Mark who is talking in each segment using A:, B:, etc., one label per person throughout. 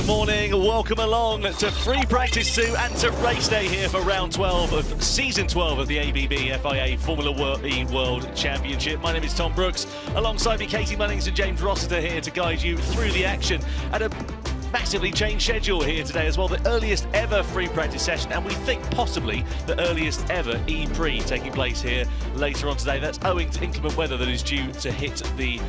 A: Good morning, welcome along to Free Practice 2 and to race day here for round 12 of season 12 of the ABB FIA Formula E World Championship. My name is Tom Brooks, alongside me Katie Munnings and James Rossiter here to guide you through the action at a massively changed schedule here today as well. The earliest ever free practice session, and we think possibly the earliest ever E-Prix taking place here later on today. That's owing to inclement weather that is due to hit the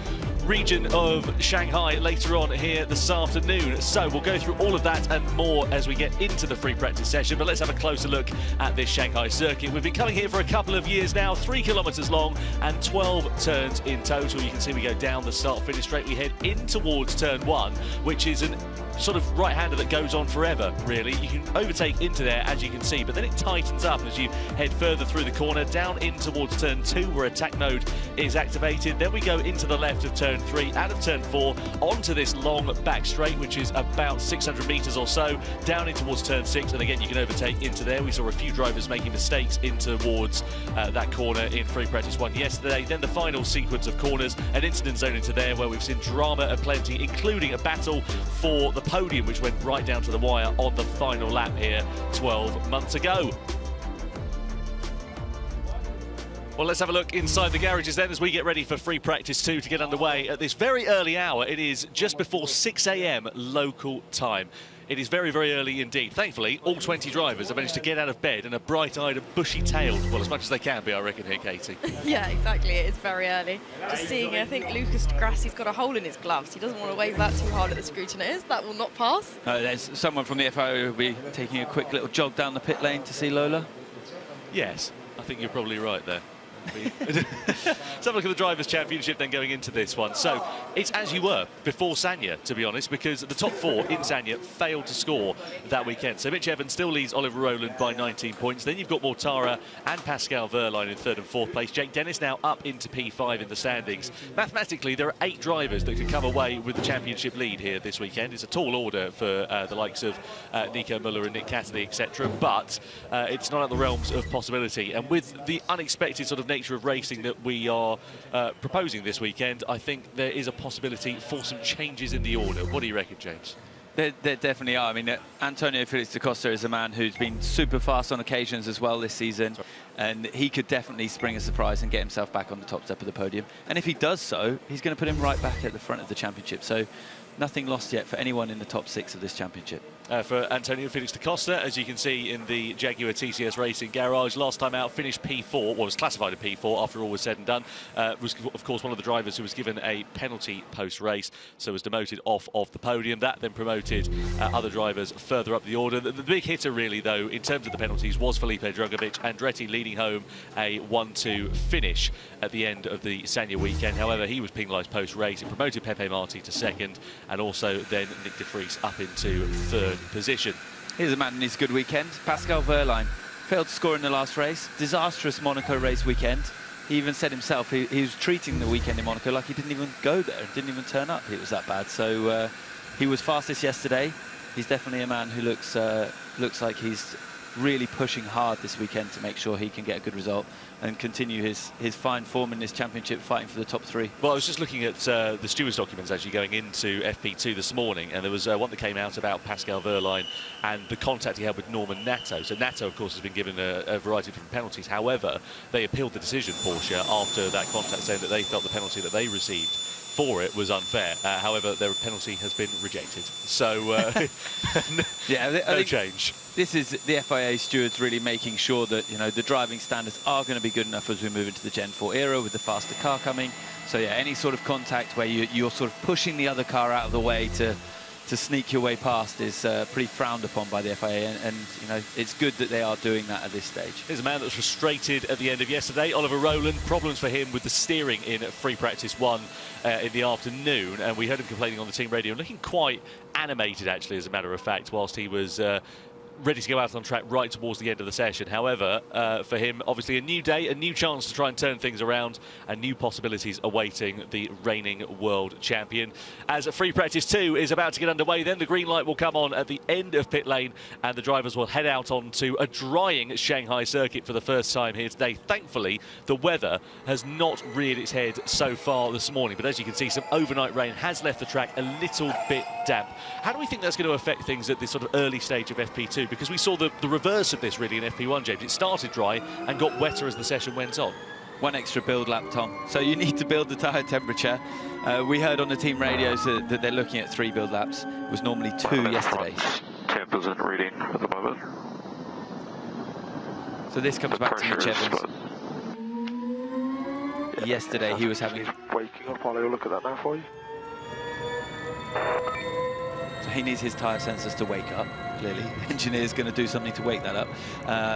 A: region of Shanghai later on here this afternoon. So we'll go through all of that and more as we get into the free practice session, but let's have a closer look at this Shanghai circuit. We've been coming here for a couple of years now, 3 kilometers long and 12 turns in total. You can see we go down the start-finish straight. We head in towards turn 1, which is an sort of right-hander that goes on forever, really. You can overtake into there, as you can see, but then it tightens up as you head further through the corner, down in towards turn 2, where attack mode is activated. Then we go into the left of turn 3, out of turn 4, onto this long back straight, which is about 600 metres or so, down in towards turn 6, and again, you can overtake into there. We saw a few drivers making mistakes in towards that corner in free practice 1 yesterday. Then the final sequence of corners, an incident zone into there, where we've seen drama aplenty, including a battle for the podium, which went right down to the wire on the final lap here 12 months ago. Well, let's have a look inside the garages then as we get ready for free practice 2 to get underway at this very early hour. It is just before 6 a.m. local time. It is very, very early indeed. Thankfully, all 20 drivers have managed to get out of bed and are bright-eyed and bushy-tailed. Well, as much as they can be, I reckon, here, Katie.
B: Yeah, exactly. It is very early. Just seeing, I think Lucas Grassi's got a hole in his gloves. He doesn't want to wave that too hard at the scrutineers. That will not pass.
C: There's someone from the FIA who will be taking a quick little jog down the pit lane to see Lola.
A: Yes, I think you're probably right there. Let's have a look at the Drivers' Championship then going into this one. So it's as you were before Sanya, to be honest, because the top 4 in Sanya failed to score that weekend. So Mitch Evans still leads Oliver Rowland by 19 points. Then you've got Mortara and Pascal Wehrlein in 3rd and 4th place. Jake Dennis now up into P5 in the standings. Mathematically, there are 8 drivers that could come away with the championship lead here this weekend. It's a tall order for the likes of Nico Müller and Nick Cassidy, etc. But it's not out of the realms of possibility. And with the unexpected sort of nature of racing that we are proposing this weekend, I think there is a possibility for some changes in the order. What do you reckon, James?
C: There definitely are. I mean, Antonio Felix da Costa is a man who's been super fast on occasions as well this season, and he could definitely spring a surprise and get himself back on the top step of the podium. And if he does so, he's going to put him right back at the front of the championship. So nothing lost yet for anyone in the top 6 of this championship.
A: For Antonio Felix da Costa, as you can see in the Jaguar TCS Racing Garage, last time out finished P4, well, was classified a P4 after all was said and done. Was, of course, one of the drivers who was given a penalty post-race, so was demoted off of the podium. That then promoted other drivers further up the order. The big hitter, really, though, in terms of the penalties, was Felipe Drugovich. Andretti leading home a 1-2 finish at the end of the Sanya weekend. However, he was penalised post-race. It promoted Pepe Marti to 2nd, and also then Nick de Vries up into 3rd position.
C: Here's a man who needs a good weekend. Pascal Wehrlein failed to score in the last race. Disastrous Monaco race weekend. He even said himself he was treating the weekend in Monaco like he didn't even go there, didn't even turn up. It was that bad. So he was fastest yesterday. He's definitely a man who looks like he's really pushing hard this weekend to make sure he can get a good result and continue his fine form in this championship, fighting for the top 3.
A: Well, I was just looking at the stewards' documents actually going into FP2 this morning, and there was one that came out about Pascal Wehrlein and the contact he had with Norman Nato. So Nato, of course, has been given a variety of different penalties. However, they appealed the decision, Porsche, after that contact, saying that they felt the penalty that they received for it was unfair. However, their penalty has been rejected. So,
C: yeah,
A: no change.
C: This is the FIA stewards really making sure that, you know, the driving standards are going to be good enough as we move into the Gen 4 era with the faster car coming. So, yeah, any sort of contact where you're sort of pushing the other car out of the way to sneak your way past is pretty frowned upon by the FIA, and you know, it's good that they are doing that at this stage.
A: Here's a man that was frustrated at the end of yesterday, Oliver Rowland. Problems for him with the steering in free practice 1 in the afternoon, and we heard him complaining on the team radio, looking quite animated actually, as a matter of fact, whilst he was ready to go out on track right towards the end of the session. However, for him, obviously a new day, a new chance to try and turn things around, and new possibilities awaiting the reigning world champion. As free practice 2 is about to get underway, then the green light will come on at the end of pit lane, and the drivers will head out onto a drying Shanghai circuit for the first time here today. Thankfully, the weather has not reared its head so far this morning, but as you can see, some overnight rain has left the track a little bit damp. How do we think that's going to affect things at this sort of early stage of FP2? Because we saw the reverse of this really in FP1, James. It started dry and got wetter as the session went on.
C: One extra build lap, Tom. So you need to build the tyre temperature. We heard on the team radios that they're looking at 3 build laps. It was normally 2 yesterday.
D: Temp isn't reading at the moment.
C: So this comes back to Mitch Evans. Yesterday he was having...
D: Waking up, I'll look at that now for you.
C: So he needs his tyre sensors to wake up, clearly. The engineer's going to do something to wake that up.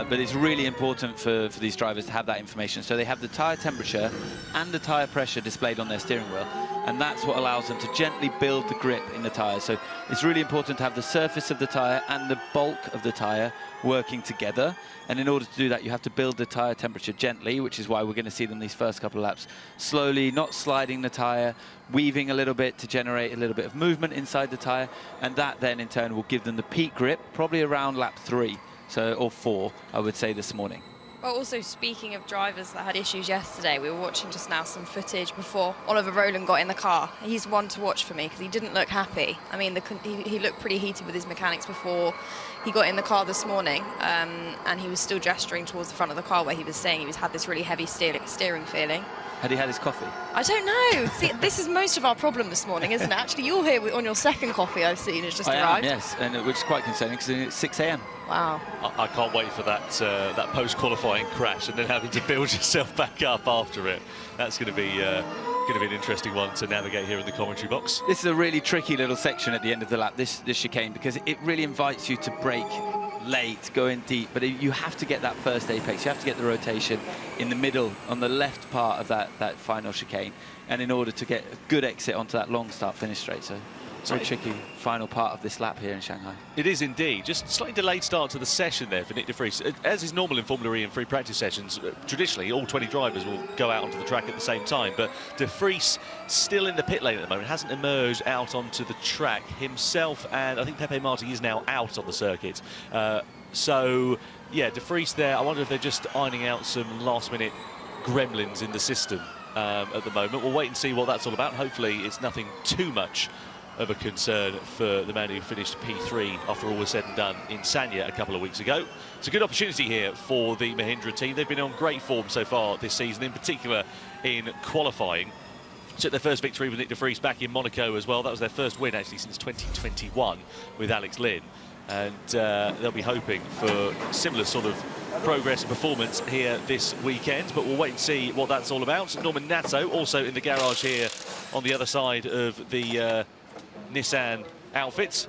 C: But it's really important for these drivers to have that information. So they have the tyre temperature and the tyre pressure displayed on their steering wheel. And that's what allows them to gently build the grip in the tyres. So it's really important to have the surface of the tyre and the bulk of the tyre working together. And in order to do that, you have to build the tyre temperature gently, which is why we're going to see them these first couple of laps slowly, not sliding the tyre, weaving a little bit to generate a little bit of movement inside the tyre. And that then in turn will give them the peak grip, probably around lap 3, or 4, I would say this morning.
B: Well, also speaking of drivers that had issues yesterday, we were watching just now some footage before Oliver Rowland got in the car. He's one to watch for me because he didn't look happy. I mean, he looked pretty heated with his mechanics before he got in the car this morning, and he was still gesturing towards the front of the car where he was saying he had this really heavy steering feeling.
C: Had he had his coffee?
B: I don't know. See, this is most of our problem this morning, isn't it? Actually, you're here on your second coffee I've seen. It's just arrived.
C: Yes, and which is quite concerning because it's 6 a.m.
B: Wow.
A: I can't wait for that post-qualifying crash and then having to build yourself back up after it. That's going to be an interesting one to navigate here in the commentary box.
C: This is a really tricky little section at the end of the lap, this chicane, because it really invites you to brake late, go in deep, but you have to get that first apex. You have to get the rotation in the middle, on the left part of that final chicane, and in order to get a good exit onto that long start-finish straight. So it's a very tricky final part of this lap here in Shanghai.
A: It is indeed. Just slightly delayed start to the session there for Nick de Vries. As is normal in Formula E and free practice sessions, traditionally all 20 drivers will go out onto the track at the same time, but de Vries still in the pit lane at the moment, hasn't emerged out onto the track himself, and I think Pepe Marti is now out on the circuit. So, yeah, de Vries there. I wonder if they're just ironing out some last-minute gremlins in the system at the moment. We'll wait and see what that's all about. Hopefully it's nothing too much of a concern for the man who finished P3 after all was said and done in Sanya a couple of weeks ago. It's a good opportunity here for the Mahindra team. They've been on great form so far this season, in particular in qualifying. Took their first victory with Nick de Vries back in Monaco as well. That was their first win actually since 2021 with Alex Lynn. And they'll be hoping for similar sort of progress and performance here this weekend, but we'll wait and see what that's all about. Norman Nato also in the garage here on the other side of the Nissan outfits.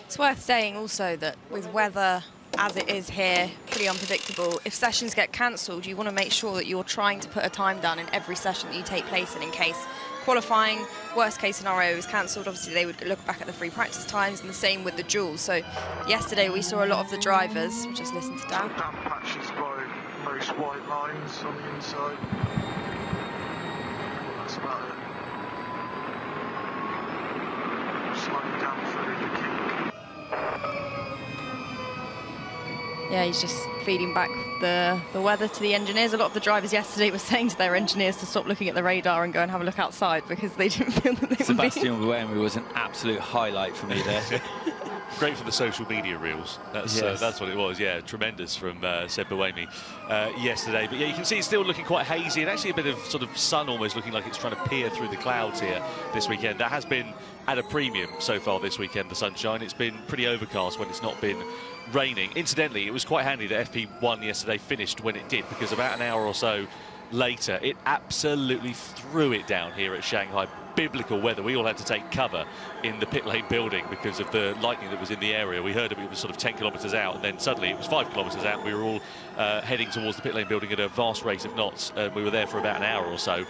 B: It's worth saying also that with weather as it is here, pretty unpredictable, if sessions get cancelled, you want to make sure that you're trying to put a time down in every session that you take place in case qualifying, worst case scenario, is cancelled. Obviously they would look back at the free practice times, and the same with the duels. So yesterday we saw a lot of the drivers, we'll just listen to Dan.
D: Damp patches by most white lines on the inside. That's about it. Slightly damp through the kink.
B: Yeah, he's just feeding back the weather to the engineers. A lot of the drivers yesterday were saying to their engineers to stop looking at the radar and go and have a look outside because they didn't feel that they
C: Sebastian Buemi was an absolute highlight for me there.
A: Great for the social media reels. That's what it was. Yeah, tremendous from Seb Buemi yesterday. But yeah, you can see it's still looking quite hazy, and actually a bit of sort of sun almost looking like it's trying to peer through the clouds here this weekend. That has been at a premium so far this weekend, the sunshine. It's been pretty overcast when it's not been raining. Incidentally, it was quite handy that FP1 yesterday finished when it did, because about an hour or so later, it absolutely threw it down here at Shanghai. Biblical weather. We all had to take cover in the pit lane building because of the lightning that was in the area. We heard it was sort of 10 kilometres out, and then suddenly it was 5 kilometres out, and we were all heading towards the pit lane building at a vast rate of knots. We were there for about an hour or so,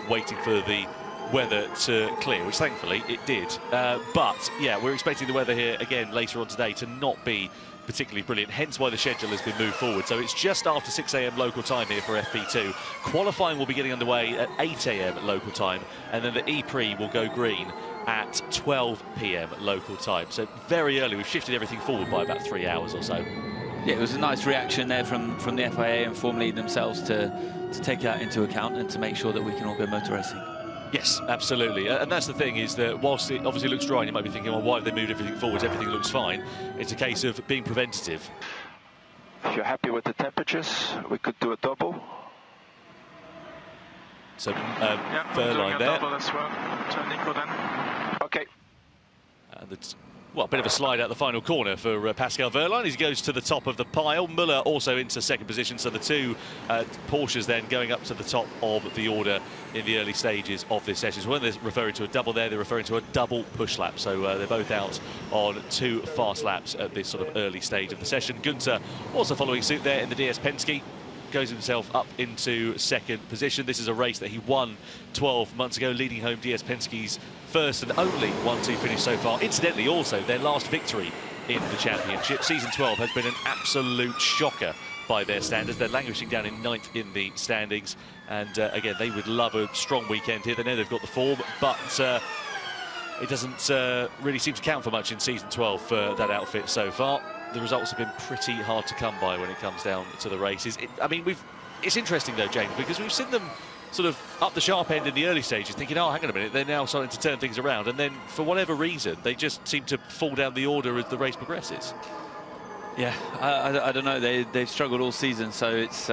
A: waiting for the weather to clear, which thankfully it did. But yeah, we're expecting the weather here again later on today to not be particularly brilliant, hence why the schedule has been moved forward. So it's just after 6 a.m. local time here for FP2. Qualifying will be getting underway at 8 a.m. local time, and then the E-Prix will go green at 12 p.m. local time. So very early. We've shifted everything forward by about 3 hours or so.
C: Yeah, it was a nice reaction there from the FIA and Formula E themselves to take that into account and to make sure that we can all go motor racing.
A: Yes, absolutely. And that's the thing, is that whilst it obviously looks dry and you might be thinking, well, why have they moved everything forwards? Everything looks fine. It's a case of being preventative.
E: If you're happy with the temperatures, we could do a double.
A: So,
D: Yeah,
A: Verline there.
D: double as well. To Nico then.
E: Okay.
A: Well, a bit of a slide out the final corner for Pascal Verline as he goes to the top of the pile. Muller also into second position, so the two Porsches then going up to the top of the order in the early stages of this session. So when they're referring to a double there, they're referring to a double push lap. So they're both out on 2 fast laps at this sort of early stage of the session. Günther also following suit there in the DS Penske. Goes himself up into second position. This is a race that he won 12 months ago, leading home DS Penske's first and only 1-2 finish so far. Incidentally, also their last victory in the championship. Season 12 has been an absolute shocker by their standards. They're languishing down in 9th in the standings, and again, they would love a strong weekend here. They know they've got the form, but it doesn't really seem to count for much in season 12 for that outfit so far. The results have been pretty hard to come by when it comes down to the races. It's interesting though, James, because we've seen them sort of up the sharp end in the early stages, thinking, oh, hang on a minute, they're now starting to turn things around, and then for whatever reason, they just seem to fall down the order as the race progresses.
C: Yeah, I don't know. They've struggled all season, so it's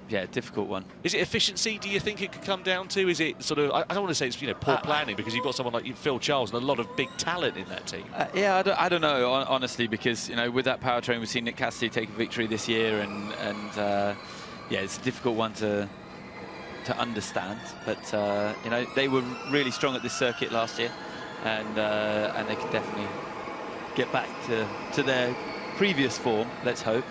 C: yeah, a difficult one. Is
A: it efficiency, do you think it could come down to? Is it sort of, I don't want to say it's, poor planning, because you've got someone like Phil Charles and a lot of big talent in that team.
C: Yeah, I don't know, honestly, because, with that powertrain, we've seen Nick Cassidy take a victory this year, and yeah, it's a difficult one to understand. But, they were really strong at this circuit last year, and they can definitely get back to their previous form, let's hope,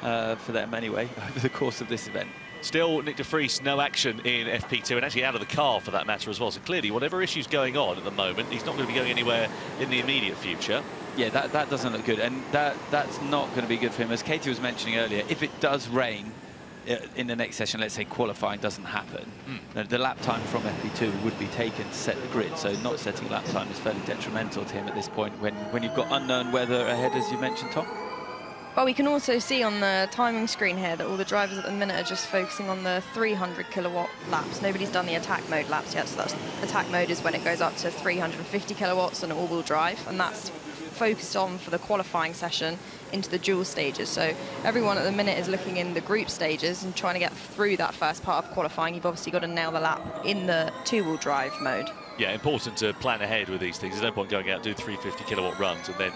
C: for them anyway, over the course of this event.
A: Still, Nick de Vries, no action in FP2, and actually out of the car for that matter as well. So clearly, whatever issue's going on at the moment, he's not going to be going anywhere in the immediate future.
C: Yeah, that doesn't look good, and that's not going to be good for him. As Katie was mentioning earlier, if it does rain in the next session, let's say qualifying doesn't happen, the lap time from FP2 would be taken to set the grid. So not setting lap time is fairly detrimental to him at this point when you've got unknown weather ahead, as you mentioned, Tom.
B: Well, we can also see on the timing screen here that all the drivers at the minute are just focusing on the 300 kilowatt laps. Nobody's done the attack mode laps yet, so that's attack mode is when it goes up to 350 kilowatts and all-wheel drive, and that's focused on for the qualifying session into the dual stages. So everyone at the minute is looking in the group stages and trying to get through that first part of qualifying. You've obviously got to nail the lap in the two-wheel drive mode.
A: Yeah, important to plan ahead with these things. There's no point going out and doing 350 kilowatt runs and then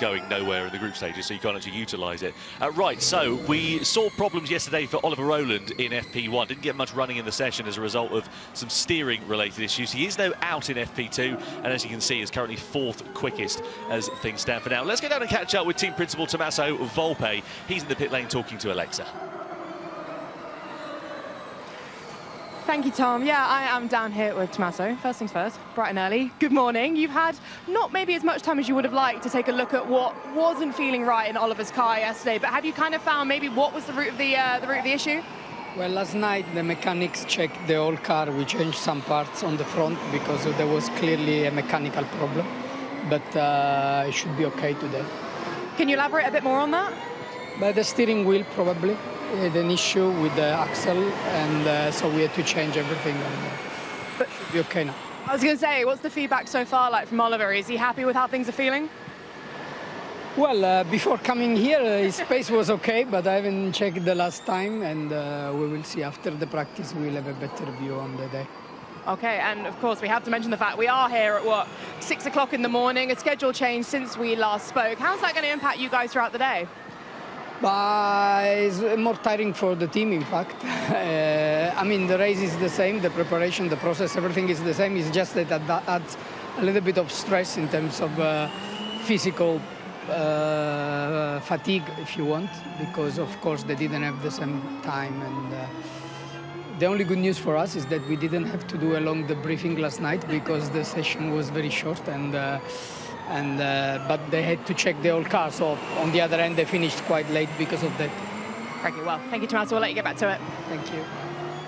A: going nowhere in the group stages, so you can't actually utilise it. Right, so we saw problems yesterday for Oliver Rowland in FP1. Didn't get much running in the session as a result of some steering-related issues. He is now out in FP2, and as you can see, is currently 4th quickest as things stand for now. Let's go down and catch up with team principal Tommaso Volpe. He's in the pit lane talking to Alexa.
F: Thank you, Tom. Yeah, I am down here with Tommaso. First things first, bright and early. Good morning. You've had not maybe as much time as you would have liked to take a look at what wasn't feeling right in Oliver's car yesterday, but have you kind of found maybe what was the root of the issue?
G: Well, last night the mechanics checked the whole car. We changed some parts on the front because there was clearly a mechanical problem, but it should be okay today.
F: Can you elaborate a bit more on that?
G: But the steering wheel probably had an issue with the axle, and so we had to change everything, and it should be okay now.
F: I was going to say, what's the feedback so far like from Oliver? Is he happy with how things are feeling?
G: Well, before coming here, his pace was okay, but I haven't checked the last time, and we will see after the practice. We'll have a better view on the day.
F: Okay, and of course we have to mention the fact we are here at 6 o'clock in the morning, a schedule change since we last spoke. How's that going to impact you guys throughout the day?
G: But it's more tiring for the team, in fact. I mean, the race is the same, the preparation, the process, everything is the same. It's just that that adds a little bit of stress in terms of physical fatigue, if you want, because, of course, they didn't have the same time. The only good news for us is that we didn't have to do a long debriefing last night because the session was very short, but they had to check the whole car. So on the other end, they finished quite late because of that.
F: Very well. Thank you, Tommaso. We'll let you get back to it.
G: Thank you.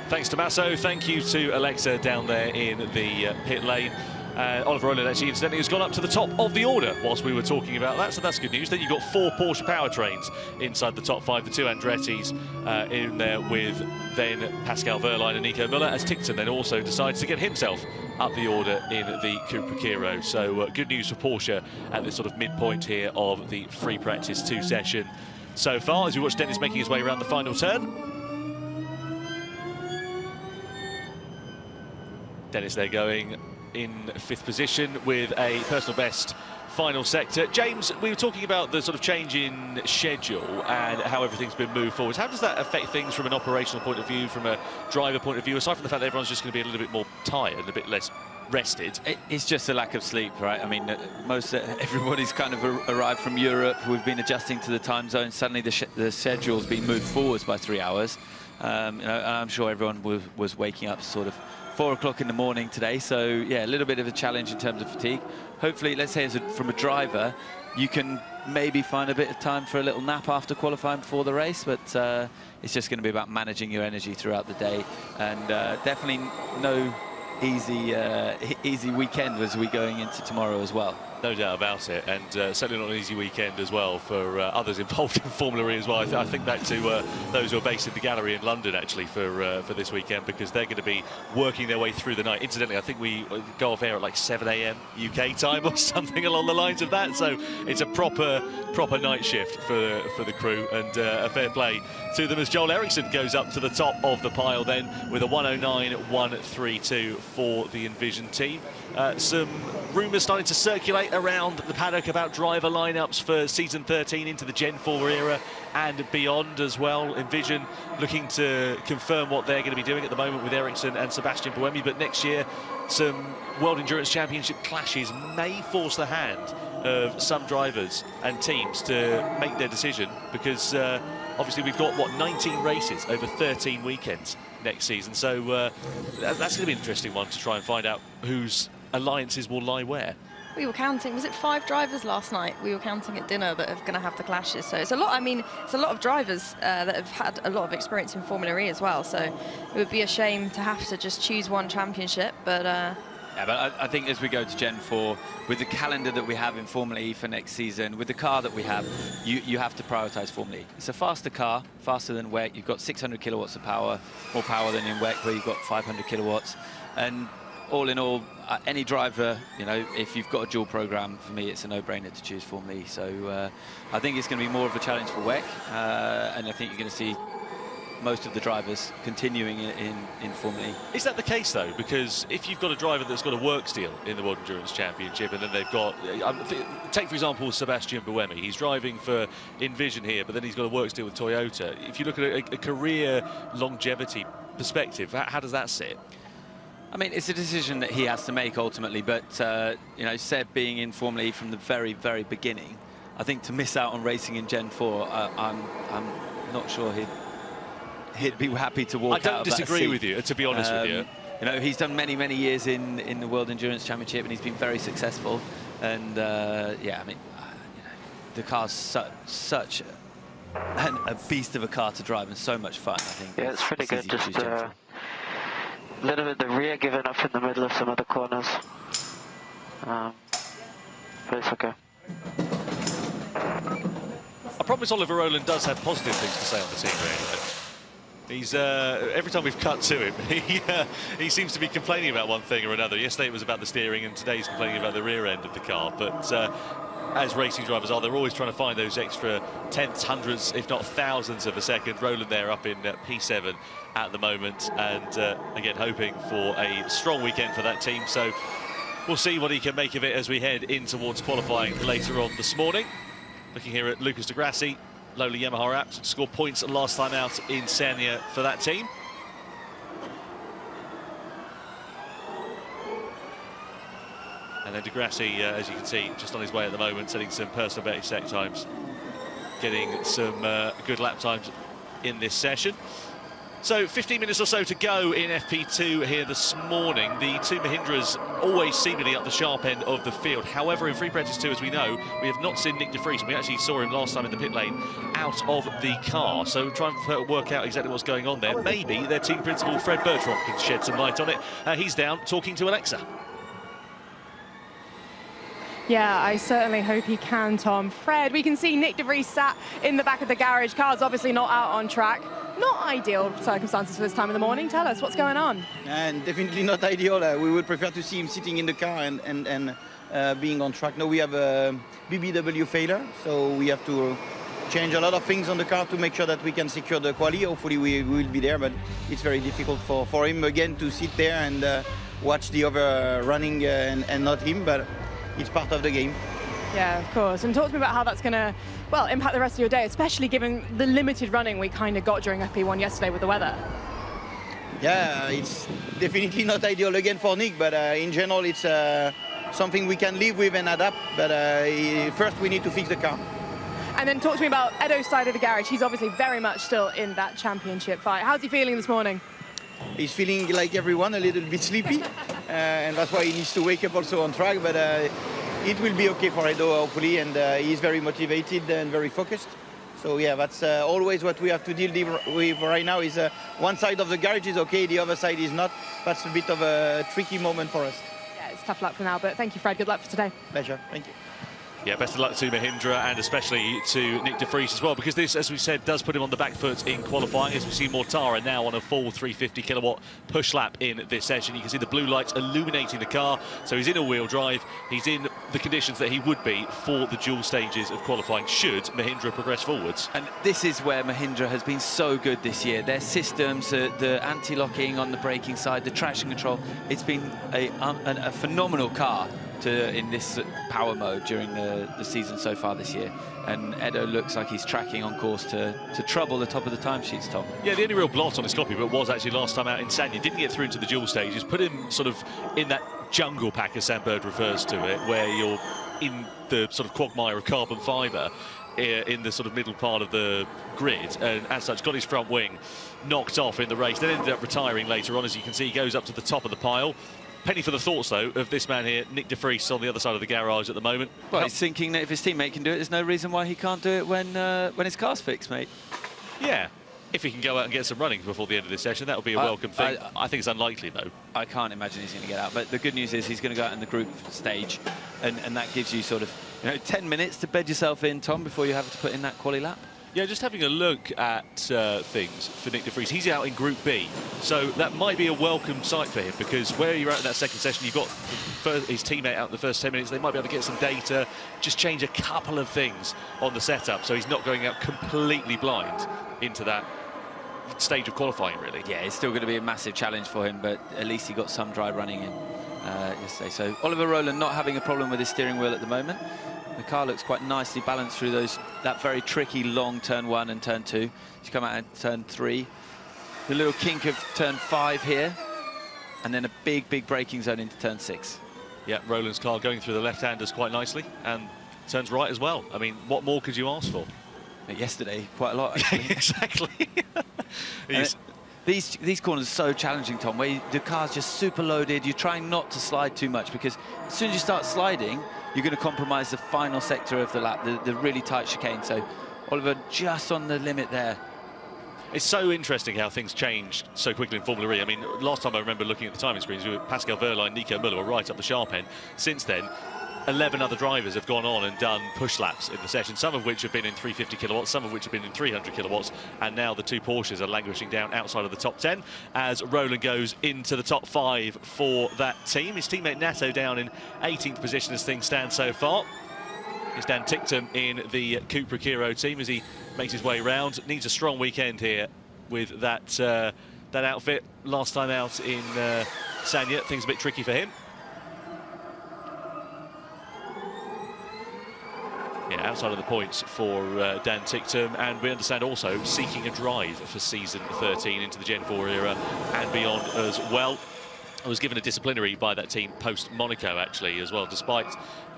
A: Thanks, Tommaso. Thank you to Alexa down there in the pit lane. Oliver Rowland, actually, incidentally, has gone up to the top of the order whilst we were talking about that, so that's good news. Then you've got 4 Porsche powertrains inside the top 5, the 2 Andrettis in there with then Pascal Wehrlein and Nico Müller, as Tickton then also decides to get himself up the order in the Cupra Kiro. So good news for Porsche at this sort of midpoint here of the free practice 2 session so far, as we watch Dennis making his way around the final turn. Dennis there going in 5th position with a personal best final sector. James, we were talking about the sort of change in schedule and how everything's been moved forward. How does that affect things from an operational point of view, from a driver point of view, aside from the fact that everyone's just going to be a little bit more tired, a bit less rested?
C: It's just a lack of sleep, right? I mean, everybody's kind of arrived from Europe. We've been adjusting to the time zone. Suddenly the schedule's been moved forwards by 3 hours. You know, I'm sure everyone was waking up sort of 4 o'clock in the morning today, so yeah, a little bit of a challenge in terms of fatigue. Hopefully, let's say from a driver, you can maybe find a bit of time for a little nap after qualifying before the race, but it's just going to be about managing your energy throughout the day, and definitely no easy weekend as we're going into tomorrow as well.
A: No doubt about it, and certainly not an easy weekend as well for others involved in Formula E as well. I think back to those who are based in the gallery in London, actually, for this weekend, because they're going to be working their way through the night. Incidentally, I think we go off air at like 7 AM UK time or something along the lines of that, so it's a proper night shift for the crew, and a fair play to them as Joel Eriksson goes up to the top of the pile then with a 109.132 for the Envision team. Some rumours starting to circulate around the paddock about driver lineups for season 13 into the Gen 4 era and beyond as well. Envision looking to confirm what they're going to be doing at the moment with Ericsson and Sebastian Buemi, but next year some World Endurance Championship clashes may force the hand of some drivers and teams to make their decision, because obviously we've got, what, 19 races over 13 weekends next season, so that's going to be an interesting one to try and find out whose alliances will lie where.
B: We were counting, was it 5 drivers last night? We were counting at dinner that are going to have the clashes. So it's a lot, I mean, it's a lot of drivers that have had a lot of experience in Formula E as well. So it would be a shame to have to just choose one championship, but...
C: Yeah, but I think as we go to Gen 4, with the calendar that we have in Formula E for next season, with the car that we have, you have to prioritise Formula E. It's a faster car, faster than WEC. You've got 600 kilowatts of power, more power than in WEC, where you've got 500 kilowatts. And all in all, any driver, you know, if you've got a dual program, for me, it's a no-brainer to choose Formula E. So I think it's going to be more of a challenge for WEC, and I think you're going to see most of the drivers continuing in Formula E.
A: Is that the case, though? Because if you've got a driver that's got a works deal in the World Endurance Championship, and then they've got... take, for example, Sebastian Buemi. He's driving for Envision here, but then he's got a works deal with Toyota. If you look at a career longevity perspective, how does that sit?
C: I mean, it's a decision that he has to make ultimately, but, you know, Seb being in Formula E from the very, very beginning, I think to miss out on racing in Gen 4, I'm not sure he'd be happy to walk out.
A: I don't disagree with you, to be honest with you.
C: You know, he's done many, many years in the World Endurance Championship, and he's been very successful. And, yeah, I mean, you know, the car's such a beast of a car to drive and so much fun, I think.
E: Yeah, it's pretty good. Just a little bit the rear giving up in the middle of some of the corners. But it's okay.
A: I promise Oliver Rowland does have positive things to say on the team, really. He's every time we've cut to him, he seems to be complaining about one thing or another. Yesterday it was about the steering, and today he's complaining about the rear end of the car. But as racing drivers are, they're always trying to find those extra tenths, hundredths, if not thousands of a second. Rowland there up in P7 at the moment, and again hoping for a strong weekend for that team. So we'll see what he can make of it as we head in towards qualifying later on this morning. Looking here at Lucas Di Grassi, lowly Yamaha Apt, scored points last time out in Sanya for that team. And then Di Grassi, as you can see, just on his way at the moment, setting some personal best set times, getting some good lap times in this session. So 15 minutes or so to go in FP2 here this morning. The two Mahindras always seemingly up the sharp end of the field. However, in free practice 2, as we know, we have not seen Nick de Vries. We actually saw him last time in the pit lane out of the car. So try and work out exactly what's going on there. Maybe their team principal, Fred Bertrand, can shed some light on it. He's down talking to Alexa.
F: Yeah, I certainly hope he can, Tom. Fred, we can see Nick de Vries sat in the back of the garage. Car's obviously not out on track. Not ideal circumstances for this time of the morning. Tell us, what's going on?
H: And definitely not ideal. We would prefer to see him sitting in the car and being on track. Now we have a BBW failure, so we have to change a lot of things on the car to make sure that we can secure the quali. Hopefully we will be there, but it's very difficult for him again to sit there and watch the other running and not him, but it's part of the game.
F: Yeah, of course. And talk to me about how that's going to, well, impact the rest of your day, especially given the limited running we kind of got during FP1 yesterday with the weather.
H: Yeah, it's definitely not ideal again for Nick, but in general it's something we can live with and adapt, but first we need to fix the car.
F: And then talk to me about Edo's side of the garage. He's obviously very much still in that championship fight. How's he feeling this morning?
H: He's feeling like everyone, a little bit sleepy, and that's why he needs to wake up also on track, but it will be okay for Edo, hopefully, and he's very motivated and very focused. So yeah, that's always what we have to deal with right now is one side of the garage is okay, the other side is not. That's a bit of a tricky moment for us.
F: Yeah, it's tough luck for now, but thank you, Fred. Good luck for today.
H: Pleasure, thank you.
A: Yeah, best of luck to Mahindra and especially to Nick de Vries as well, because this, as we said, does put him on the back foot in qualifying, as we see Mortara now on a full 350 kilowatt push lap in this session. You can see the blue lights illuminating the car, so he's in all-wheel drive. He's in the conditions that he would be for the dual stages of qualifying should Mahindra progress forwards.
C: And this is where Mahindra has been so good this year. Their systems, the anti-locking on the braking side, the traction control, it's been a phenomenal car in this power mode during the season so far this year, and Edo looks like he's tracking on course to trouble the top of the timesheets, Tom.
A: Yeah, the only real blot on his copy but was actually last time out in Sanya. Didn't get through into the dual stages, put him sort of in that jungle pack, as Sam Bird refers to it, where you're in the sort of quagmire of carbon fibre in the sort of middle part of the grid, and as such got his front wing knocked off in the race, then ended up retiring later on. As you can see, he goes up to the top of the pile. Penny for the thoughts, though, of this man here, Nick de Vries, on the other side of the garage at the moment.
C: Well, he's thinking that if his teammate can do it, there's no reason why he can't do it when his car's fixed, mate.
A: Yeah, if he can go out and get some running before the end of this session, that would be a welcome thing. I think it's unlikely, though. I
C: can't imagine he's going to get out, but the good news is he's going to go out in the group stage, and that gives you sort of 10 minutes to bed yourself in, Tom, before you have to put in that quali lap.
A: Yeah, just having a look at things for Nick de Vries. He's out in Group B, so that might be a welcome sight for him, because where you're at in that second session, you've got his teammate out in the first 10 minutes. They might be able to get some data, just change a couple of things on the setup, so he's not going out completely blind into that stage of qualifying, really.
C: Yeah, it's still going to be a massive challenge for him, but at least he got some dry running in yesterday. So Oliver Rowland not having a problem with his steering wheel at the moment. The car looks quite nicely balanced through that very tricky long turn 1 and turn 2. He's come out at turn 3. The little kink of turn 5 here, and then a big braking zone into turn 6.
A: Yeah, Rowland's car going through the left-handers quite nicely, and turns right as well. I mean, what more could you ask for?
C: Yesterday, quite a lot, actually.
A: Exactly.
C: These corners are so challenging, Tom, where the car's just super loaded. You're trying not to slide too much, because as soon as you start sliding, you're going to compromise the final sector of the lap, the really tight chicane. So Oliver just on the limit there.
A: It's so interesting how things changed so quickly in Formula E. I mean, last time I remember looking at the timing screens, Pascal Wehrlein, Nico Müller were right up the sharp end. Since then, 11 other drivers have gone on and done push laps in the session, some of which have been in 350 kilowatts, some of which have been in 300 kilowatts, and now the two Porsches are languishing down outside of the top 10 as Rowland goes into the top 5 for that team. His teammate Nato down in 18th position as things stand so far. It's Dan Ticktum in the Cupra Kiro team as he makes his way round. Needs a strong weekend here with that outfit. Last time out in Sanya, things a bit tricky for him. Yeah, outside of the points for Dan Ticktum, and we understand also seeking a drive for season 13 into the Gen 4 era and beyond as well. I was given a disciplinary by that team post-Monaco, actually, as well, despite...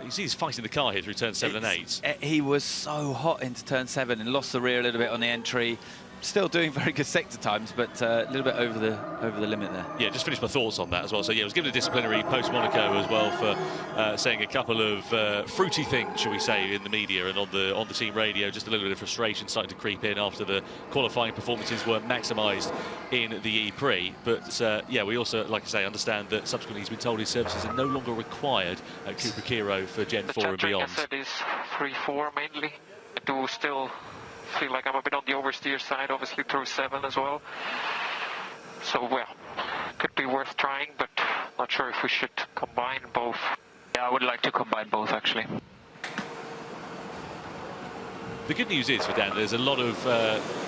A: You see he's fighting the car here through turn 7 and 8.
C: He was so hot into turn 7 and lost the rear a little bit on the entry. still doing very good sector times, but a little bit over the limit there.
A: Yeah, just finished my thoughts on that as well. So yeah, I was given a disciplinary post-Monaco as well for saying a couple of fruity things, shall we say, in the media and on the team radio. Just a little bit of frustration starting to creep in after the qualifying performances weren't maximised in the E-Prix. But yeah, we also, like I say, understand that subsequently he's been told his services are no longer required at Cooper Kiro for Gen 4 and beyond.
I: The said is 3-4 mainly. I do still feel like I'm a bit on the oversteer side, obviously through 7 as well. So, well, could be worth trying, but not sure if we should combine both. Yeah, I would like to combine both, actually.
A: The good news is for Dan, there's a lot of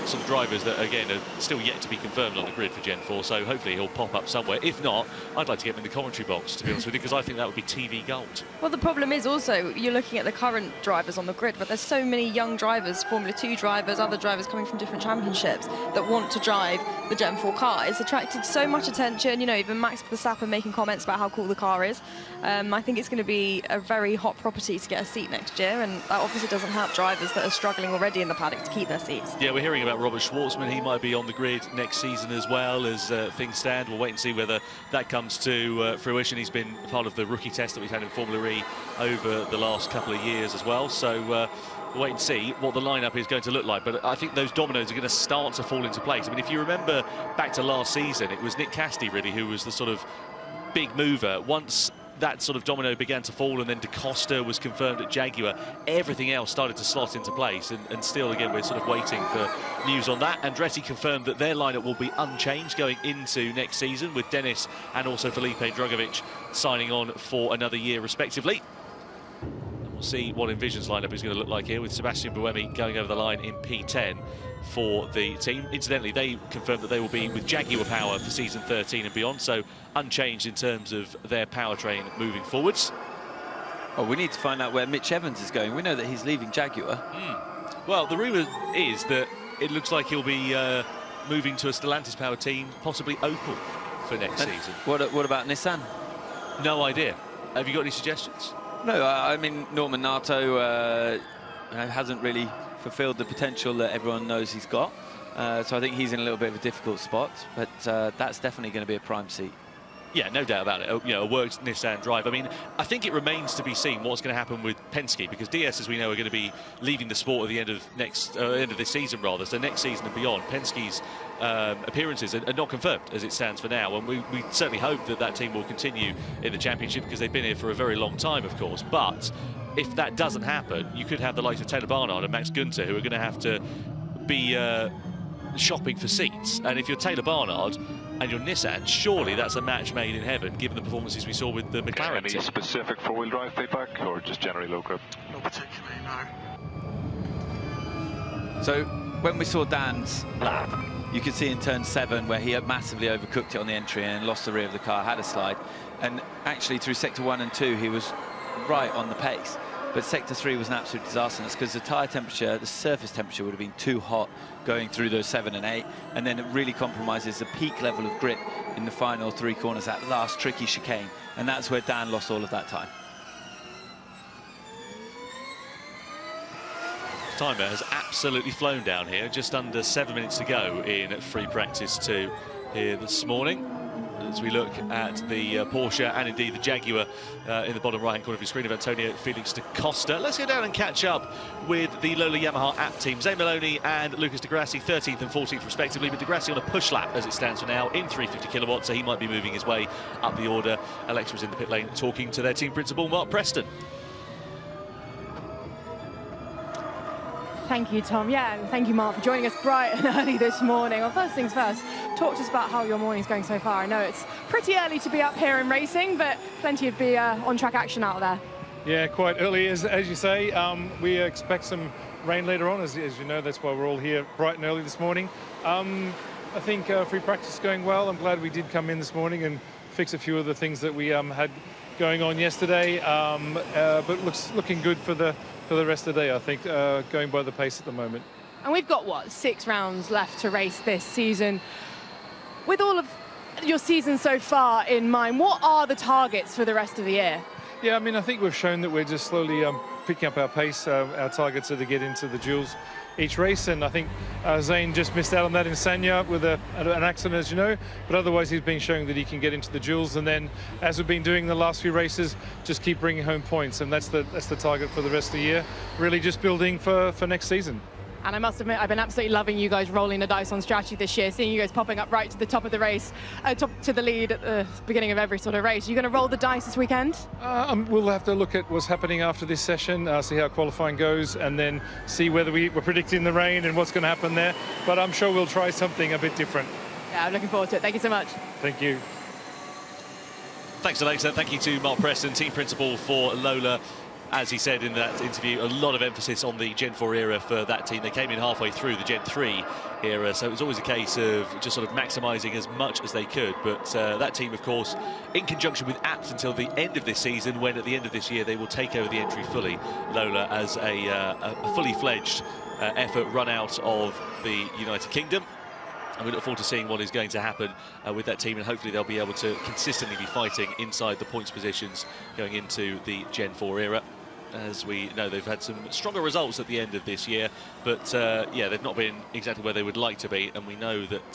A: sort of drivers that, again, are still yet to be confirmed on the grid for Gen 4, so hopefully he'll pop up somewhere. If not, I'd like to get him in the commentary box, to be honest with you, because I think that would be TV gold.
B: Well, the problem is also, you're looking at the current drivers on the grid, but there's so many young drivers, Formula 2 drivers, other drivers coming from different championships that want to drive the Gen 4 car. It's attracted so much attention, you know, even Max Verstappen making comments about how cool the car is. I think it's going to be a very hot property to get a seat next year, and that obviously doesn't help drivers that are struggling already in the paddock to keep their seats.
A: Yeah, we're hearing about Robert Schwartzman. He might be on the grid next season as well, as things stand. We'll wait and see whether that comes to fruition. He's been part of the rookie test that we've had in Formula E over the last couple of years as well. So we'll wait and see what the lineup is going to look like. But I think those dominoes are going to start to fall into place. I mean, if you remember back to last season, it was Nick Cassidy really who was the sort of big mover. Once that sort of domino began to fall, and then Da Costa was confirmed at Jaguar, everything else started to slot into place, and still, again, we're sort of waiting for news on that. Andretti confirmed that their lineup will be unchanged going into next season, with Dennis and also Felipe Drugovich signing on for another year respectively. And we'll see what Envision's lineup is going to look like here, with Sebastian Buemi going over the line in P10 for the team. Incidentally, they confirmed that they will be with Jaguar power for season 13 and beyond, so unchanged in terms of their powertrain moving forwards.
C: Oh, we need to find out where Mitch Evans is going. We know that he's leaving Jaguar.
A: Well, the rumour is that it looks like he'll be moving to a Stellantis power team, possibly Opel, for next season.
C: What about Nissan?
A: No idea. Have you got any suggestions?
C: No, I mean, Norman Nato hasn't really fulfilled the potential that everyone knows he's got. So I think he's in a little bit of a difficult spot, but that's definitely going to be a prime seat.
A: Yeah, no doubt about it. You know, a worked Nissan drive. I mean, I think it remains to be seen what's going to happen with Penske, because DS, as we know, are going to be leaving the sport at the end of this season, rather. So next season and beyond, Penske's appearances are not confirmed as it stands for now, and we certainly hope that that team will continue in the championship, because they've been here for a very long time, of course. But if that doesn't happen, you could have the likes of Taylor Barnard and Max Günther, who are going to have to be shopping for seats. And if you're Taylor Barnard and you're Nissan, surely that's a match made in heaven, given the performances we saw with the McLaren
J: Any
A: team.
J: specific four-wheel drive feedback, or just generally low grip?
D: Not particularly, no.
C: So when we saw Dan's lap, you could see in turn 7 where he had massively overcooked it on the entry and lost the rear of the car, had a slide. And actually through sector 1 and 2, he was right on the pace. But sector 3 was an absolute disaster, and that's because the tyre temperature, the surface temperature would have been too hot going through those 7 and 8, and then it really compromises the peak level of grip in the final 3 corners, that last tricky chicane, and that's where Dan lost all of that time.
A: Timer has absolutely flown down here. Just under 7 minutes to go in free practice 2 here this morning. As we look at the Porsche and indeed the Jaguar in the bottom right-hand corner of your screen of Antonio Felix da Costa. Let's go down and catch up with the Lola Yamaha app team. Zane Maloney and Lucas Di Grassi 13th and 14th respectively, but Di Grassi on a push lap as it stands for now in 350 kilowatts, so he might be moving his way up the order. Alexa was in the pit lane talking to their team principal, Mark Preston.
F: Thank you, Tom. Yeah, and thank you, Mark, for joining us bright and early this morning. Well, first things first, talk to us about how your morning's going so far. I know it's pretty early to be up here and racing, but plenty of on-track action out there.
K: Yeah, quite early, as you say. We expect some rain later on, as you know. That's why we're all here bright and early this morning. I think free practice is going well. I'm glad we did come in this morning and fix a few of the things that we had going on yesterday, but looking good for the rest of the day, I think, going by the pace at the moment.
F: And we've got, what, 6 rounds left to race this season. With all of your season so far in mind, what are the targets for the rest of the year?
K: Yeah, I mean, I think we've shown that we're just slowly picking up our pace. Our targets are to get into the duels each race, and I think Zane just missed out on that in Sanya with an accident, as you know, but otherwise he's been showing that he can get into the duels, and then, as we've been doing the last few races, just keep bringing home points, and that's the target for the rest of the year, really just building for next season.
F: And I must admit, I've been absolutely loving you guys rolling the dice on strategy this year, seeing you guys popping up right to the top of the race, top to the lead at the beginning of every sort of race. Are you going to roll the dice this weekend?
K: We'll have to look at what's happening after this session, see how qualifying goes, and then see whether we're predicting the rain and what's going to happen there. But I'm sure we'll try something a bit different.
F: Yeah, I'm looking forward to it. Thank you so much.
K: Thank you.
A: Thanks, Alexa. Thank you to Mark Preston, team principal for Lola. As he said in that interview, a lot of emphasis on the Gen 4 era for that team. They came in halfway through the Gen 3 era, so it was always a case of just sort of maximising as much as they could. But that team, of course, in conjunction with Apps until the end of this season, when at the end of this year they will take over the entry fully, Lola, as a fully fledged effort run out of the United Kingdom. And we look forward to seeing what is going to happen with that team, and hopefully they'll be able to consistently be fighting inside the points positions going into the Gen 4 era. As we know, they've had some stronger results at the end of this year, but yeah, they've not been exactly where they would like to be, and we know that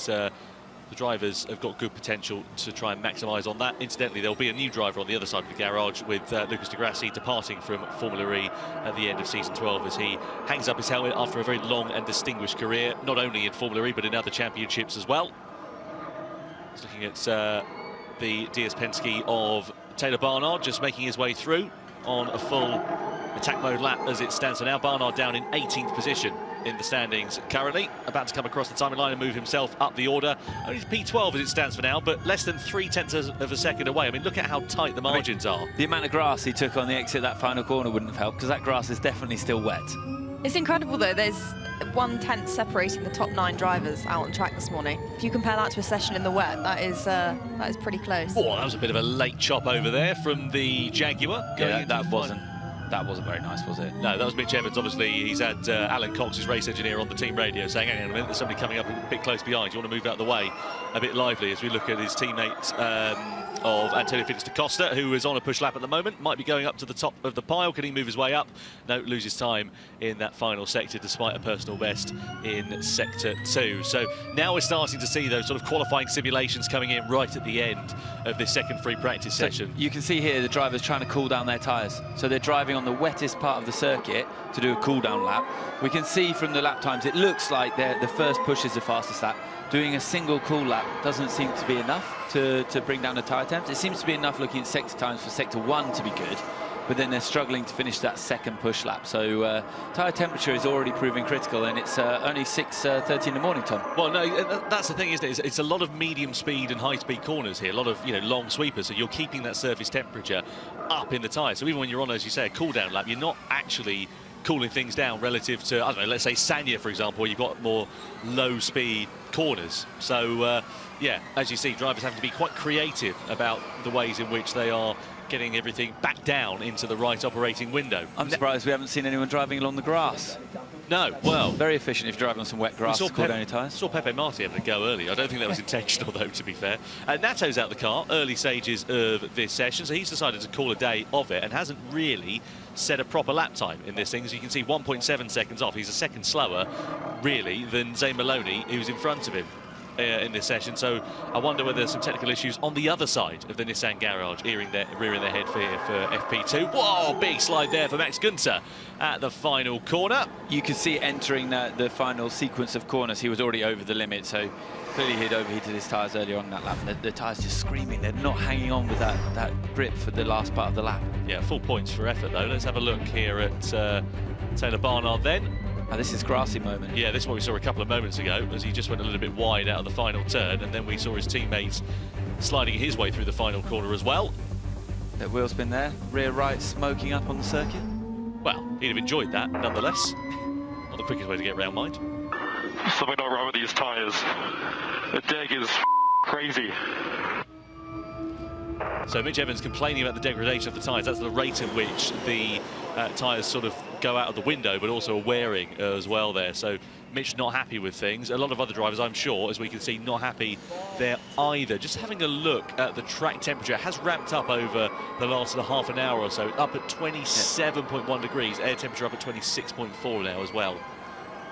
A: the drivers have got good potential to try and maximise on that. Incidentally, there'll be a new driver on the other side of the garage, with Lucas de Grassi departing from Formula E at the end of season 12 as he hangs up his helmet after a very long and distinguished career, not only in Formula E but in other championships as well. He's looking at the DS Penske of Taylor Barnard just making his way through on a full attack mode lap as it stands for now. Barnard down in 18th position in the standings currently, about to come across the timing line and move himself up the order. Only P12 as it stands for now, but less than 0.3 of a second away. I mean, look at how tight the margins are.
C: The amount of grass he took on the exit of that final corner wouldn't have helped, because that grass is definitely still wet.
B: It's incredible though, there's 1/10 separating the top 9 drivers out on track this morning. If you compare that to a session in the wet, that is pretty close.
A: Oh, that was a bit of a late chop over there from the Jaguar.
C: Yeah, that wasn't very nice, was it?
A: No, that was Mitch Evans. Obviously, he's had Alan Cox, his race engineer, on the team radio saying, hang on a minute, there's somebody coming up a bit close behind. You want to move out of the way a bit lively, as we look at his teammate of Antonio Felix da Costa, who is on a push lap at the moment, might be going up to the top of the pile. Can he move his way up? No, loses time in that final sector despite a personal best in sector 2. So now we're starting to see those sort of qualifying simulations coming in right at the end of this second free practice session.
C: You can see here the drivers trying to cool down their tyres. So they're driving on the wettest part of the circuit to do a cool down lap. We can see from the lap times, it looks like the first push is the fastest lap. Doing a single cool lap doesn't seem to be enough to bring down the tyre temps. It seems to be enough looking at sector times for sector 1 to be good, but then they're struggling to finish that second push lap. So tyre temperature is already proving critical, and it's only 6:30 in the morning, Tom.
A: Well, no, that's the thing, isn't it? It's a lot of medium speed and high speed corners here, a lot of long sweepers, so you're keeping that surface temperature up in the tyre. So even when you're on, as you say, a cool down lap, you're not actually cooling things down relative to, I don't know, let's say Sanya, for example, where you've got more low speed corners. So yeah, as you see, drivers have to be quite creative about the ways in which they are getting everything back down into the right operating window.
C: I'm surprised we haven't seen anyone driving along the grass.
A: No, well,
C: very efficient if you're driving on some wet grass to cool down your tyres.
A: Saw Pepe Marti having a go early. I don't think that was intentional, though, to be fair. Nato's out the car, early stages of this session, so he's decided to call a day of it and hasn't really set a proper lap time in this thing. As you can see, 1.7 seconds off. He's a second slower, really, than Zane Maloney, who's in front of him in this session. So I wonder whether there's some technical issues on the other side of the Nissan garage, rearing their head for FP2. Whoa, big slide there for Max Günther at the final corner.
C: You can see entering the final sequence of corners, he was already over the limit, so clearly he'd overheated his tyres earlier on that lap. The tyres just screaming, they're not hanging on with that grip for the last part of the lap.
A: Yeah, full points for effort though. Let's have a look here at Taylor Barnard then.
C: Oh, this is grassy moment.
A: Yeah, this is what we saw a couple of moments ago, as he just went a little bit wide out of the final turn, and then we saw his teammates sliding his way through the final corner as well.
C: That wheel spin there, rear right smoking up on the circuit.
A: Well, he'd have enjoyed that nonetheless. Not the quickest way to get round, mind.
J: Something not wrong with these tyres. The deg is crazy.
A: So Mitch Evans complaining about the degradation of the tyres. That's the rate at which the tyres sort of go out of the window, but also wearing as well there. So Mitch not happy with things. A lot of other drivers, I'm sure, as we can see, not happy there either. Just having a look at the track temperature, it has ramped up over the last half an hour or so, up at 27.1 degrees. Air temperature up at 26.4 now as well.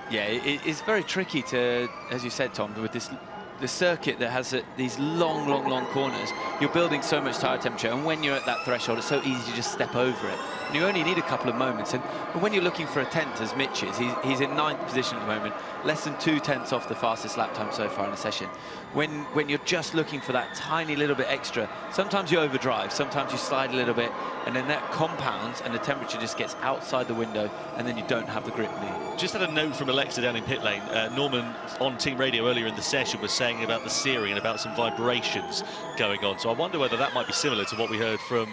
C: Yeah, it's very tricky to, as you said, Tom, with the circuit that has these long corners. You're building so much tyre temperature, and when you're at that threshold, it's so easy to just step over it. And you only need a couple of moments. And when you're looking for a 10th, as Mitch is, he's in 9th position at the moment, less than 2 tenths off the fastest lap time so far in the session. When you're just looking for that tiny little bit extra, sometimes you overdrive, sometimes you slide a little bit, and then that compounds and the temperature just gets outside the window, and then you don't have the grip anymore.
A: Just had a note from Alexa down in pit lane. Norman on team radio earlier in the session was saying about the steering and about some vibrations going on. So I wonder whether that might be similar to what we heard from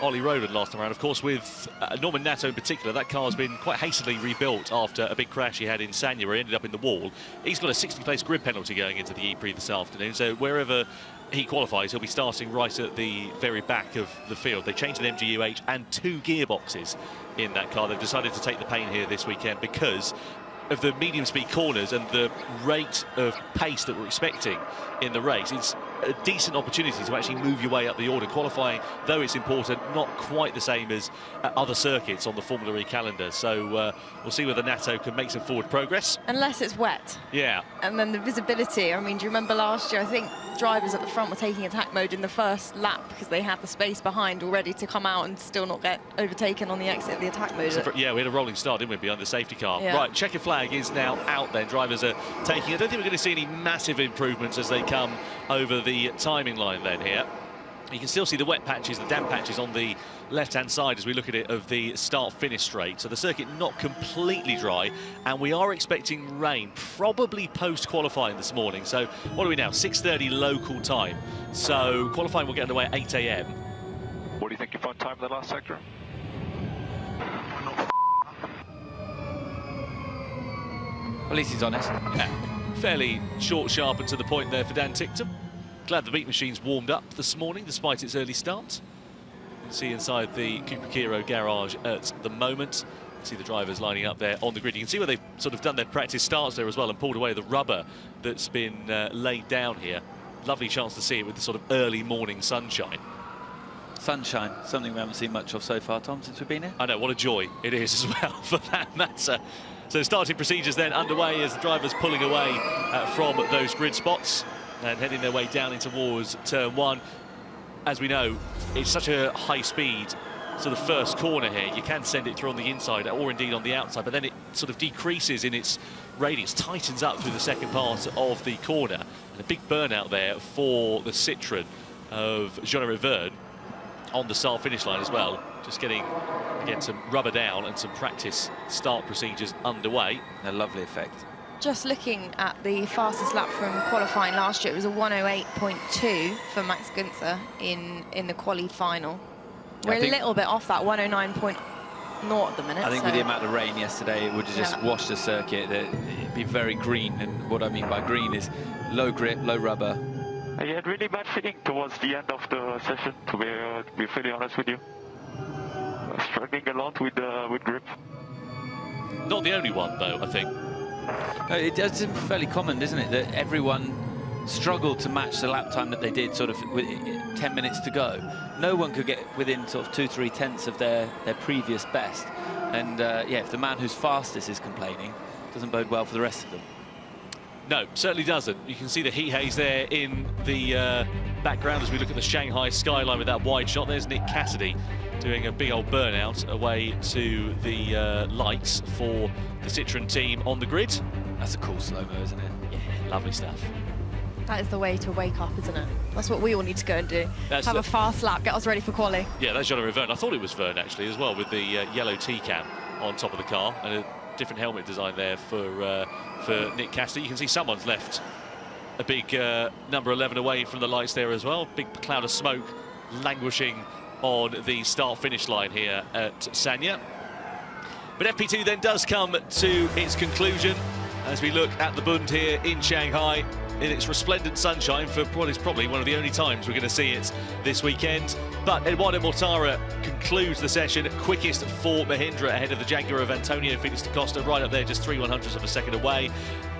A: Ollie Rowland last time around. Of course, with Norman Nato in particular, that car's been quite hastily rebuilt after a big crash he had in Sanya where he ended up in the wall. He's got a 60-place grid penalty going into the E-Prix this afternoon, so wherever he qualifies, he'll be starting right at the very back of the field. They changed an MGU-H and 2 gearboxes in that car. They've decided to take the pain here this weekend because of the medium-speed corners and the rate of pace that we're expecting in the race. It's a decent opportunity to actually move your way up the order. Qualifying, though it's important, not quite the same as other circuits on the Formula E calendar. So we'll see whether Nato can make some forward progress.
B: Unless it's wet.
A: Yeah.
B: And then the visibility, I mean, do you remember last year, I think drivers at the front were taking attack mode in the first lap because they had the space behind already to come out and still not get overtaken on the exit of the attack mode.
A: So yeah, we had a rolling start, didn't we, behind the safety car.
B: Yeah.
A: Right, checker flag is now out then. Drivers are taking, I don't think we're going to see any massive improvements as they come over the timing line then here. You can still see the wet patches, the damp patches on the left-hand side as we look at it of the start-finish straight. So the circuit not completely dry, and we are expecting rain, probably post-qualifying this morning. So what are we now? 6:30 local time. So qualifying will get underway at 8 AM.
J: What do you think you found time in the last sector?
C: At least he's honest.
A: Yeah. Fairly short, sharp, and to the point there for Dan Ticktum. Glad the beat machine's warmed up this morning, despite its early start. You can see inside the Cooper Kiro garage at the moment. You can see the drivers lining up there on the grid. You can see where they've sort of done their practice starts there as well and pulled away the rubber that's been laid down here. Lovely chance to see it with the sort of early morning sunshine.
C: Sunshine, something we haven't seen much of so far, Tom, since we've been here.
A: I know, what a joy it is as well for that matter. So starting procedures then underway as the drivers pulling away from those grid spots and heading their way down in towards turn 1. As we know, it's such a high speed sort of first corner here. You can send it through on the inside or indeed on the outside, but then it sort of decreases in its radius, tightens up through the second part of the corner. And a big burnout there for the Citroën of Jean-Eric Verne on the start finish line as well. Just getting, again, some rubber down and some practice start procedures underway.
C: A lovely effect.
B: Just looking at the fastest lap from qualifying last year, it was a 1:08.2 for Max Günther in the quali final. We're a little bit off that 1:09.0 at the minute.
C: I think with the amount of rain yesterday, it would have just washed the circuit. It'd be very green, and what I mean by green is low grip, low rubber.
J: I had really bad feeling towards the end of the session, to be fairly honest with you. Struggling a lot with grip.
A: Not the only one, though, I think.
C: It does seem fairly common, doesn't it, that everyone struggled to match the lap time that they did sort of with 10 minutes to go. No one could get within sort of 2-3 tenths of their previous best. And yeah, if the man who's fastest is complaining, it doesn't bode well for the rest of them.
A: No, certainly doesn't. You can see the heat haze there in the background as we look at the Shanghai skyline with that wide shot. There's Nick Cassidy doing a big old burnout away to the lights for the Citroën team on the grid.
C: That's a cool slow-mo, isn't it?
A: Yeah, lovely stuff.
B: That is the way to wake up, isn't it? That's what we all need to go and do. Have a fast lap, get us ready for quali.
A: Yeah, that's Jean-Eric Verne. I thought it was Verne, actually, as well, with the yellow T-cam on top of the car and a different helmet design there for Nick Cassidy. You can see someone's left a big number 11 away from the lights there as well. Big cloud of smoke languishing on the start-finish line here at Sanya. But FP2 then does come to its conclusion as we look at the Bund here in Shanghai in its resplendent sunshine for what is probably one of the only times we're going to see it this weekend. But Eduardo Mortara concludes the session quickest for Mahindra ahead of the Jaguar of Antonio Felix da Costa, right up there, just 0.03 of a second away.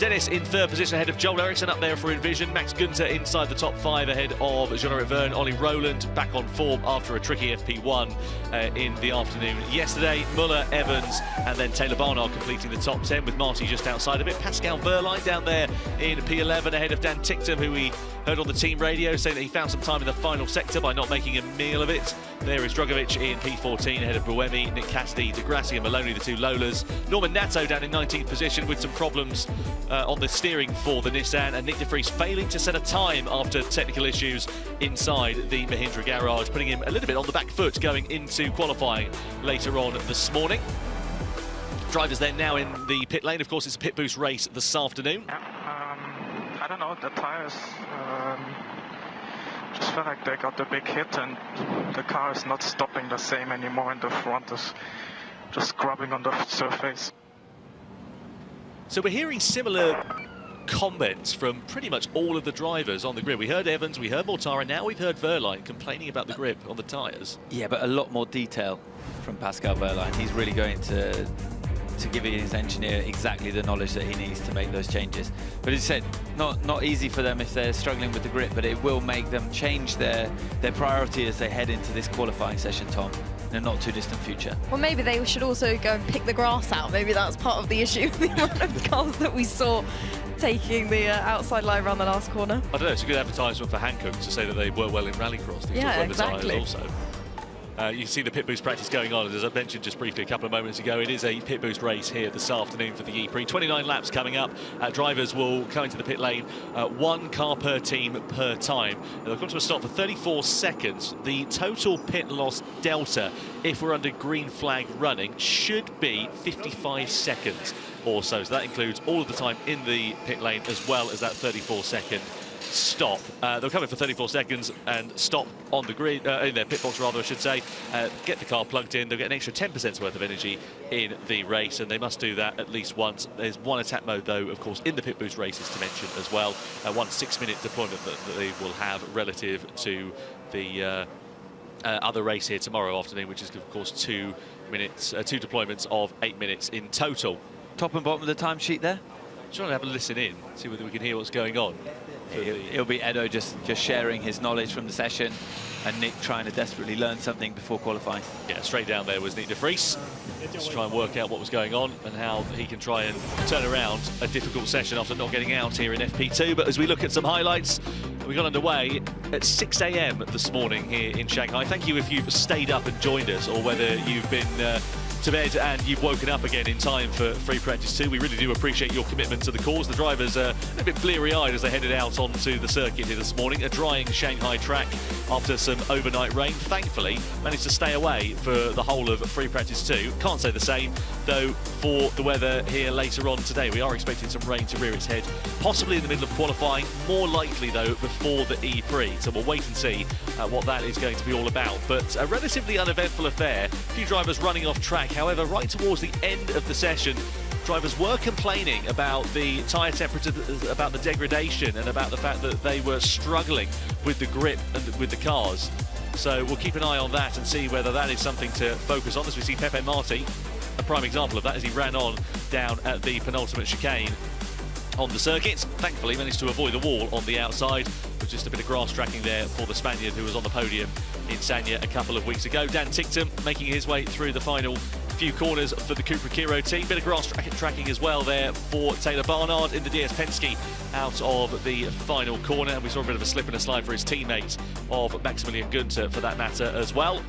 A: Dennis in third position ahead of Joel Eriksson up there for Envision. Max Günther inside the top 5 ahead of Jean-Eric Vergne. Ollie Rowland back on form after a tricky FP1 in the afternoon yesterday. Muller, Evans and then Taylor Barnard completing the top 10 with Marty just outside of it. Pascal Wehrlein down there in P11 ahead of Dan Ticktum, who we heard on the team radio saying that he found some time in the final sector by not making a meal of it. There is Drugovic in P14 ahead of Buemi, Nick Cassidy, De Grassi and Maloney, the 2 Lolas. Norman Nato down in 19th position with some problems on the steering for the Nissan, and Nick de Vries failing to set a time after technical issues inside the Mahindra garage, putting him a little bit on the back foot going into qualifying later on this morning. Drivers then now in the pit lane. Of course, it's a pit boost race this afternoon.
D: I don't know, the tires just felt like they got a big hit, and the car is not stopping the same anymore, and the front is just scrubbing on the surface.
A: So we're hearing similar comments from pretty much all of the drivers on the grid. We heard Evans, we heard Mortara, now we've heard Wehrlein complaining about the grip on the tyres.
C: Yeah, but a lot more detail from Pascal Wehrlein. He's really going to give his engineer exactly the knowledge that he needs to make those changes. But as you said, not easy for them if they're struggling with the grip, but it will make them change their priority as they head into this qualifying session, Tom, in a not too distant future.
B: Well, maybe they should also go and pick the grass out. Maybe that's part of the issue, the amount of cars that we saw taking the outside line around the last corner.
A: I don't know, it's a good advertisement for Hankook to say that they were well in rallycross.
B: Yeah, exactly.
A: Also. You see the pit boost practice going on, and as I mentioned just briefly a couple of moments ago, it is a pit boost race here this afternoon for the E-Prix. 29 laps coming up. Drivers will come into the pit lane, 1 car per team per time. They'll come to a stop for 34 seconds. The total pit loss delta, if we're under green flag running, should be 55 seconds or so. So that includes all of the time in the pit lane as well as that 34-second stop. They'll come in for 34 seconds and stop on the grid, in their pit box rather, I should say, get the car plugged in. They'll get an extra 10% worth of energy in the race, and they must do that at least once. There's one attack mode, though, of course, in the pit boost races to mention as well. 1 6-minute deployment that they will have relative to the other race here tomorrow afternoon, which is, of course, 2 deployments of 8 minutes in total.
C: Top and bottom of the timesheet there.
A: Trying to have a listen in, see whether we can hear what's going on.
C: It'll be Edo just sharing his knowledge from the session, and Nick trying to desperately learn something before qualifying.
A: Yeah, straight down there was Nick de Vries. Just try and work out what was going on and how he can try and turn around a difficult session after not getting out here in FP2. But as we look at some highlights, we got underway at 6 a.m. this morning here in Shanghai. Thank you if you've stayed up and joined us, or whether you've been to bed and you've woken up again in time for free practice 2. We really do appreciate your commitment to the cause. The drivers are a bit bleary-eyed as they headed out onto the circuit here this morning. A drying Shanghai track after some overnight rain. Thankfully, managed to stay away for the whole of free practice 2. Can't say the same, though, for the weather here later on today. We are expecting some rain to rear its head, possibly in the middle of qualifying, more likely, though, before the E-Prix. So we'll wait and see what that is going to be all about. But a relatively uneventful affair. A few drivers running off track. However, right towards the end of the session, drivers were complaining about the tyre temperature, about the degradation, and about the fact that they were struggling with the grip and with the cars. So we'll keep an eye on that and see whether that is something to focus on, as we see Pepe Marti, a prime example of that, as he ran on down at the penultimate chicane on the circuit. Thankfully managed to avoid the wall on the outside, with just a bit of grass tracking there for the Spaniard who was on the podium in Sanya a couple of weeks ago. Dan Ticktum making his way through the final few corners for the Cupra Kiro team. Bit of grass tracking as well there for Taylor Barnard in the DS Penske out of the final corner, and we saw a bit of a slip and a slide for his teammate of Maximilian Günther for that matter as well.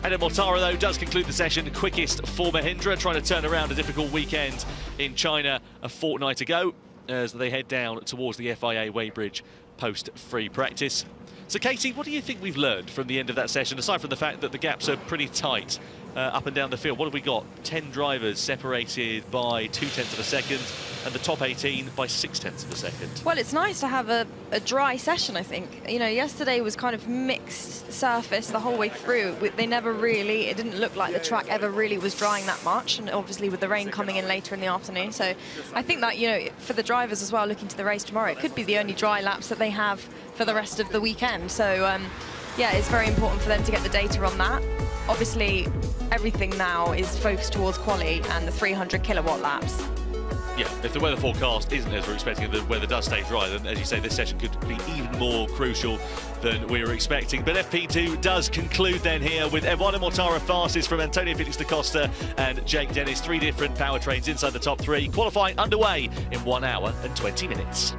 A: And Mortara, though, does conclude the session quickest for Mahindra, trying to turn around a difficult weekend in China a fortnight ago as they head down towards the FIA weighbridge post-free practice. So, Katie, what do you think we've learned from the end of that session, aside from the fact that the gaps are pretty tight up and down the field? What have we got? 10 drivers separated by 0.2 of a second, and the top 18 by 0.6 of a second.
B: Well, it's nice to have a dry session, I think. You know, yesterday was kind of mixed surface the whole way through. They never really, it didn't look like the track ever really was drying that much, and obviously with the rain coming in later in the afternoon. So I think that, you know, for the drivers as well looking to the race tomorrow, it could be the only dry laps that they have for the rest of the weekend. So yeah, it's very important for them to get the data on that. Obviously, everything now is focused towards quali and the 300 kilowatt laps.
A: Yeah, if the weather forecast isn't as we're expecting, and the weather does stay dry, then as you say, this session could be even more crucial than we were expecting. But FP2 does conclude then here with Eduardo Mortara fastest from Antonio Felix da Costa and Jake Dennis. 3 different powertrains inside the top 3. Qualifying underway in 1 hour and 20 minutes.